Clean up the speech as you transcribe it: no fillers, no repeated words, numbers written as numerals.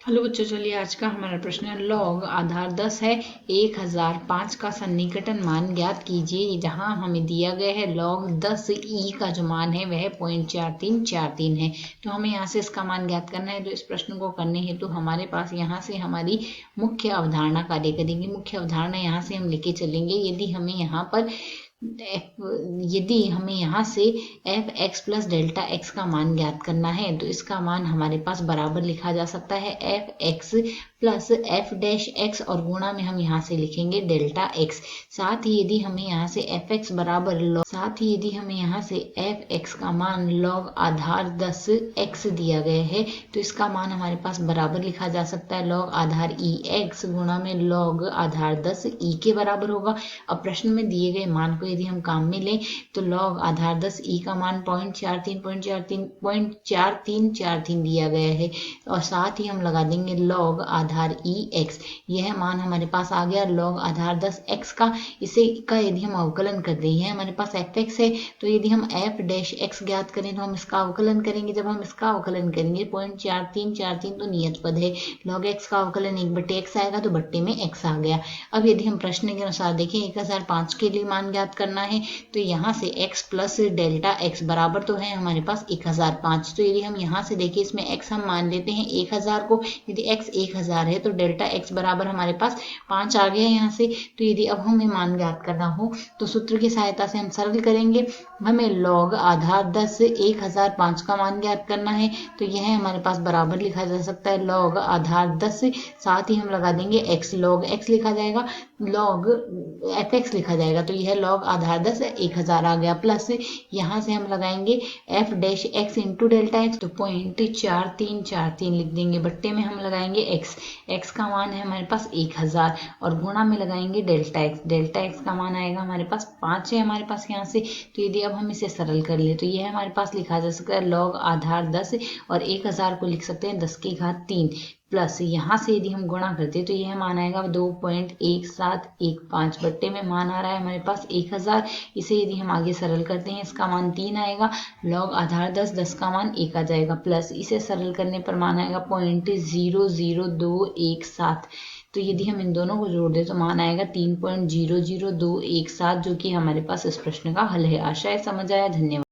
Hello बच्चों, चलिए आज का हमारा प्रश्न है। लॉग आधार 10 है, 1005 का सन्निकटन मान ज्ञात कीजिए। जहां हमें दिया गया है लॉग 10 ई का जो मान है वह 0.4343 है। तो हमें यहाँ से इसका मान ज्ञात करना है। तो इस प्रश्न को करने हेतु हमारे पास यहाँ से हमारी मुख्य अवधारणा कार्य करेंगी। मुख्य अवधारणा यहाँ से हम लेके चलेंगे। यदि हमें यहाँ से F x plus delta x का मान ज्ञात करना है तो इसका मान हमारे पास बराबर लिखा जा सकता है F x plus F dash x, और गुणा में हम यहाँ से लिखेंगे डेल्टा एक्स। साथ ही यदि हमें यहाँ से एफ एक्स का मान लॉग आधार 10 एक्स दिया गया है तो इसका मान हमारे पास बराबर लिखा जा सकता है लॉग आधार ई एक्स गुणा में लॉग आधार 10 ई के बराबर होगा। अब प्रश्न में दिए गए मान को यदि हम काम में लें तो लॉग आधार 10 ई का मान 0.4343 दिया गया है, और साथ ही हम लगा देंगे लॉग आधार ई एक्स। यह मान हमारे पास आ गया लॉग आधार 10 एक्स का। इसे का यदि हम अवकलन कर रहे हैं, हमारे पास एफ एक्स है, तो यदि हम एफ डैश एक्स ज्ञात करें तो हम इसका अवकलन करेंगे। जब हम इसका अवकलन करेंगे 0.4343 तो नियत पद है, लॉग एक्स का अवकलन 1/x आएगा तो बट्टे में x आ गया। अब यदि हम प्रश्न के अनुसार देखें 1005 के लिए मान ज्ञात करना है तो यहाँ से x प्लस डेल्टा x बराबर तो है हमारे पास 1005। तो यदि हम यहाँ से देखें इसमें x हम मान लेते हैं 1000 को। यदि x 1000 है तो डेल्टा x बराबर हमारे पास 5 आ गया यहाँ से। तो यदि अब हमें मान ज्ञात करना हो तो सूत्र की सहायता से हम सरल करेंगे। हमें लॉग आधार 10 1005 का मान ज्ञात करना है तो यह हमारे पास बराबर लिखा जा सकता है लॉग आधार 10, साथ ही हम लगा देंगे x, लॉग x लिखा जाएगा, लॉग एफ एक्स लिखा जाएगा। तो यह लॉग आधार 10 1000 आ गया, प्लस यहाँ से हम लगाएंगे F dash x into delta x, तो 0.4343 लिख देंगे। बट्टे में हम लगाएंगे x, x का मान है हमारे पास 1000, और गुणा में लगाएंगे डेल्टा एक्स। डेल्टा एक्स का मान आएगा हमारे पास 5 है हमारे पास यहाँ से। तो यदि अब हम इसे सरल कर ले तो यह हमारे पास लिखा जा सकता है लॉग आधार 10, और 1000 को लिख सकते हैं 10 की घात 3, प्लस यहाँ से यदि हम गुणा करते तो यह मान आएगा 2.1715। बट्टे में मान आ रहा है हमारे पास 1000। इसे यदि हम आगे सरल करते हैं इसका मान 3 आएगा, लॉग आधार 10, 10 का मान 1 आ जाएगा, प्लस इसे सरल करने पर मान आएगा 0.00217। तो यदि हम इन दोनों को जोड़ दें तो मान आएगा 3.00217, जो कि हमारे पास इस प्रश्न का हल है। आशा है समझ आया। धन्यवाद।